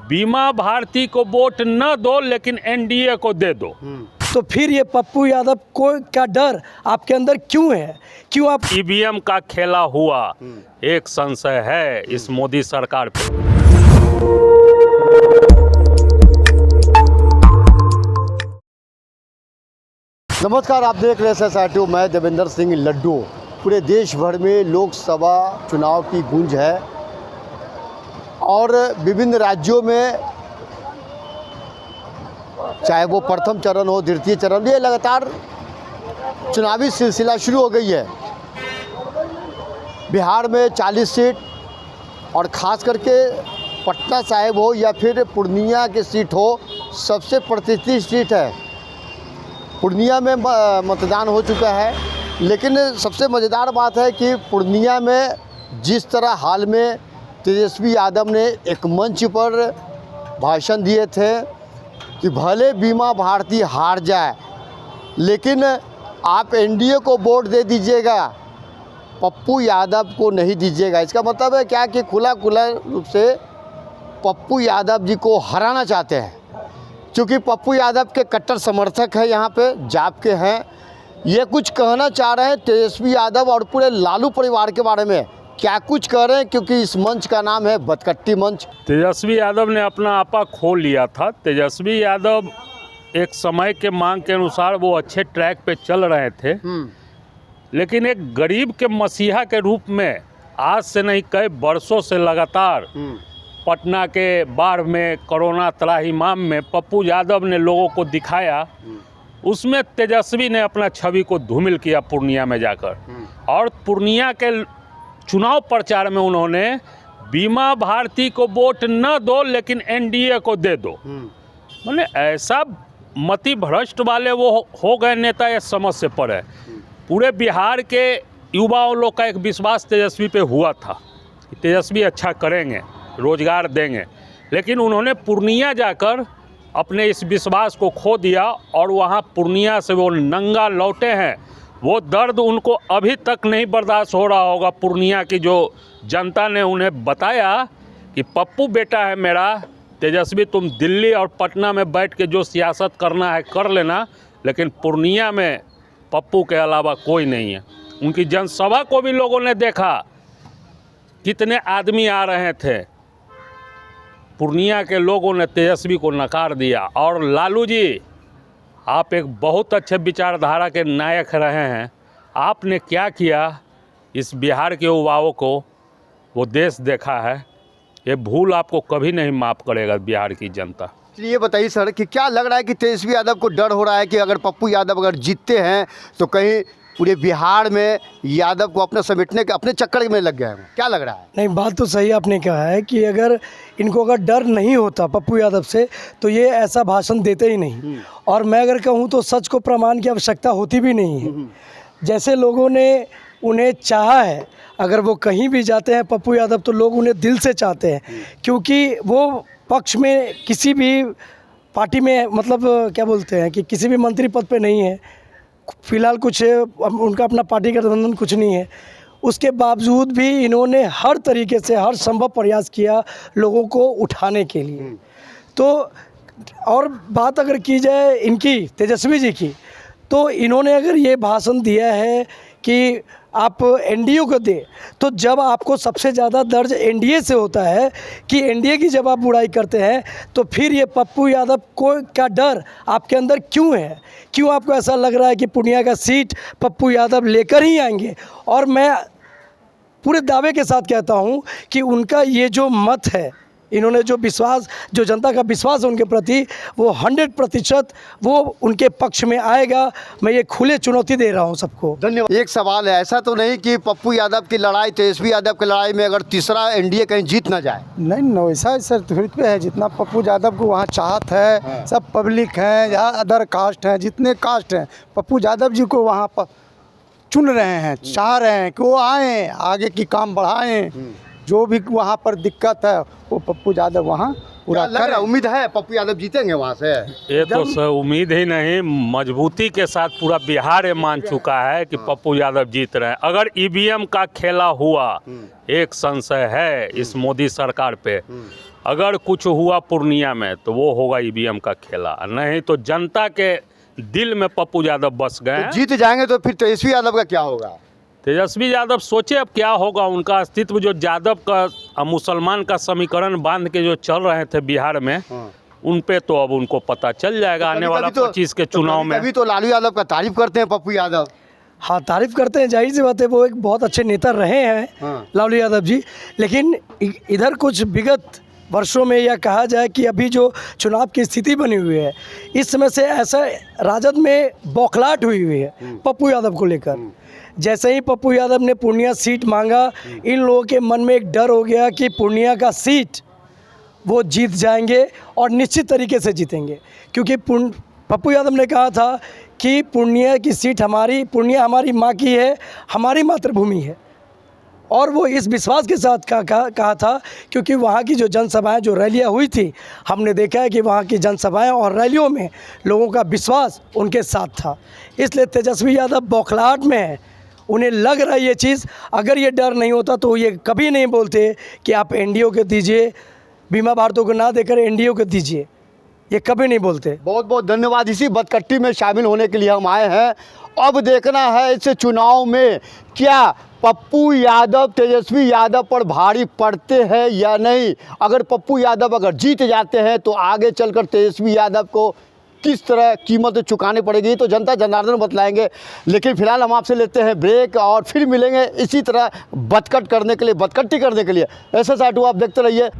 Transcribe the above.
बीमा भारती को वोट न दो लेकिन एनडीए को दे दो। तो फिर ये पप्पू यादव को का डर आपके अंदर क्यों है? क्यों आप ईवीएम का खेला हुआ एक संशय है इस मोदी सरकार पे। नमस्कार, आप देख रहे हैं SR2। मैं देवेंद्र सिंह लड्डू। पूरे देश भर में लोकसभा चुनाव की गूंज है और विभिन्न राज्यों में चाहे वो प्रथम चरण हो, द्वितीय चरण, ये लगातार चुनावी सिलसिला शुरू हो गई है। बिहार में 40 सीट और ख़ास करके पटना साहिब हो या फिर पूर्णिया की सीट हो, सबसे प्रतिष्ठित सीट है। पूर्णिया में मतदान हो चुका है, लेकिन सबसे मज़ेदार बात है कि पूर्णिया में जिस तरह हाल में तेजस्वी यादव ने एक मंच पर भाषण दिए थे कि भले बीमा भारती हार जाए लेकिन आप एनडीए को वोट दे दीजिएगा, पप्पू यादव को नहीं दीजिएगा। इसका मतलब है क्या कि खुला रूप से पप्पू यादव जी को हराना चाहते हैं, क्योंकि पप्पू यादव के कट्टर समर्थक हैं, यहाँ पे जाप के हैं। ये कुछ कहना चाह रहे हैं तेजस्वी यादव और पूरे लालू परिवार के बारे में, क्या कुछ कह रहे हैं, क्योंकि इस मंच का नाम है बदकट्टी मंच। तेजस्वी यादव ने अपना आपा खो लिया था। तेजस्वी यादव एक समय के मांग के अनुसार वो अच्छे ट्रैक पे चल रहे थे, लेकिन एक गरीब के मसीहा के रूप में आज से नहीं कई वर्षों से लगातार पटना के बाढ़ में, कोरोना त्राहिमाम में पप्पू यादव ने लोगों को दिखाया। उसमें तेजस्वी ने अपना छवि को धूमिल किया पूर्णिया में जाकर, और पूर्णिया के चुनाव प्रचार में उन्होंने बीमा भारती को वोट न दो लेकिन एनडीए को दे दो। मैंने ऐसा मति भ्रष्ट वाले वो हो गए नेता, ये समझ से परे। पूरे बिहार के युवाओं लोग का एक विश्वास तेजस्वी पे हुआ था कि तेजस्वी अच्छा करेंगे, रोजगार देंगे, लेकिन उन्होंने पूर्णिया जाकर अपने इस विश्वास को खो दिया और वहाँ पूर्णिया से वो नंगा लौटे हैं। वो दर्द उनको अभी तक नहीं बर्दाश्त हो रहा होगा। पूर्णिया की जो जनता ने उन्हें बताया कि पप्पू बेटा है मेरा, तेजस्वी तुम दिल्ली और पटना में बैठ के जो सियासत करना है कर लेना, लेकिन पूर्णिया में पप्पू के अलावा कोई नहीं है। उनकी जनसभा को भी लोगों ने देखा, कितने आदमी आ रहे थे। पूर्णिया के लोगों ने तेजस्वी को नकार दिया। और लालू जी, आप एक बहुत अच्छे विचारधारा के नायक रहे हैं। आपने क्या किया इस बिहार के युवाओं को, वो देश देखा है। ये भूल आपको कभी नहीं माफ़ करेगा बिहार की जनता। ये बताइए सर कि क्या लग रहा है कि तेजस्वी यादव को डर हो रहा है कि अगर पप्पू यादव अगर जीतते हैं तो कहीं पूरे बिहार में यादव को अपने समेटने के अपने चक्कर में लग गए हैं? क्या लग रहा है? नहीं, बात तो सही आपने कहा है कि अगर इनको अगर डर नहीं होता पप्पू यादव से तो ये ऐसा भाषण देते ही नहीं। और मैं अगर कहूँ तो सच को प्रमाण की आवश्यकता होती भी नहीं है। जैसे लोगों ने उन्हें चाहा है, अगर वो कहीं भी जाते हैं पप्पू यादव तो लोग उन्हें दिल से चाहते हैं, क्योंकि वो पक्ष में किसी भी पार्टी में, मतलब क्या बोलते हैं कि किसी भी मंत्री पद पे नहीं है फिलहाल, कुछ उनका अपना पार्टी का गठबंधन कुछ नहीं है। उसके बावजूद भी इन्होंने हर तरीके से हर संभव प्रयास किया लोगों को उठाने के लिए। तो और बात अगर की जाए इनकी, तेजस्वी जी की, तो इन्होंने अगर ये भाषण दिया है कि आप एनडीए को दे, तो जब आपको सबसे ज़्यादा दर्द एनडीए से होता है कि एनडीए की जब आप बुराई करते हैं, तो फिर ये पप्पू यादव को का डर आपके अंदर क्यों है? क्यों आपको ऐसा लग रहा है कि पूर्णिया का सीट पप्पू यादव लेकर ही आएंगे? और मैं पूरे दावे के साथ कहता हूं कि उनका ये जो मत है, इन्होंने जो विश्वास, जो जनता का विश्वास है उनके प्रति, वो 100% वो उनके पक्ष में आएगा। मैं ये खुले चुनौती दे रहा हूँ सबको। धन्यवाद। एक सवाल है, ऐसा तो नहीं कि पप्पू यादव की लड़ाई तेजस्वी यादव की लड़ाई में अगर तीसरा एनडीए कहीं जीत ना जाए? नहीं, वैसा सर थोड़ी पे है। जितना पप्पू यादव को वहाँ चाहत है, सब पब्लिक हैं, यहाँ अदर कास्ट हैं, जितने कास्ट हैं, पप्पू यादव जी को वहाँ पर चुन रहे हैं, चाह रहे हैं कि वो आएँ, आगे की काम बढ़ाएँ। जो भी वहाँ पर दिक्कत है वो पप्पू यादव वहाँ पूरा कर। उम्मीद है पप्पू यादव जीतेंगे वहाँ से? ये तो सर उम्मीद ही नहीं, मजबूती के साथ पूरा बिहार ये मान चुका है कि पप्पू यादव जीत रहे हैं। अगर ईवीएम का खेला हुआ एक संशय है इस मोदी सरकार पे, अगर कुछ हुआ पूर्णिया में तो वो होगा ईवीएम का खेला, नहीं तो जनता के दिल में पप्पू यादव बस गए हैं। जीत जाएंगे तो फिर तेजस्वी यादव का क्या होगा? तेजस्वी यादव सोचे अब क्या होगा, उनका अस्तित्व जो यादव का मुसलमान का समीकरण बांध के जो चल रहे थे बिहार में, उन पे तो अब उनको पता चल जाएगा आने वाला 25 के चुनाव में। अभी तो लालू यादव का तारीफ करते हैं पप्पू यादव। हाँ, तारीफ करते हैं, जाहिर सी बात है, वो एक बहुत अच्छे नेता रहे हैं लालू यादव जी। लेकिन इधर कुछ विगत वर्षों में या कहा जाए कि अभी जो चुनाव की स्थिति बनी हुई है, इस समय से ऐसा राजद में बौखलाहट हुई है पप्पू यादव को लेकर। जैसे ही पप्पू यादव ने पूर्णिया सीट मांगा, इन लोगों के मन में एक डर हो गया कि पूर्णिया का सीट वो जीत जाएंगे और निश्चित तरीके से जीतेंगे, क्योंकि पप्पू यादव ने कहा था कि पूर्णिया की सीट हमारी, पूर्णिया हमारी माँ की है, हमारी मातृभूमि है। और वो इस विश्वास के साथ कहा था, क्योंकि वहाँ की जो जनसभाएं, जो रैलियाँ हुई थी, हमने देखा है कि वहाँ की जनसभाएं और रैलियों में लोगों का विश्वास उनके साथ था। इसलिए तेजस्वी यादव बौखलाहट में है, उन्हें लग रहा है ये चीज़। अगर ये डर नहीं होता तो ये कभी नहीं बोलते कि आप एनडीओ को दीजिए, बीमा भारतों को ना देकर एनडीओ को दीजिए, ये कभी नहीं बोलते। बहुत बहुत धन्यवाद। इसी बदकट्टी में शामिल होने के लिए हम आए हैं। अब देखना है इस चुनाव में क्या पप्पू यादव तेजस्वी यादव पर भारी पड़ते हैं या नहीं। अगर पप्पू यादव अगर जीत जाते हैं तो आगे चलकर तेजस्वी यादव को किस तरह कीमत चुकानी पड़ेगी तो जनता जनार्दन बतलाएंगे। लेकिन फिलहाल हम आपसे लेते हैं ब्रेक और फिर मिलेंगे इसी तरह बदकट्टी करने के लिए। ऐसा साटू आप देखते रहिए।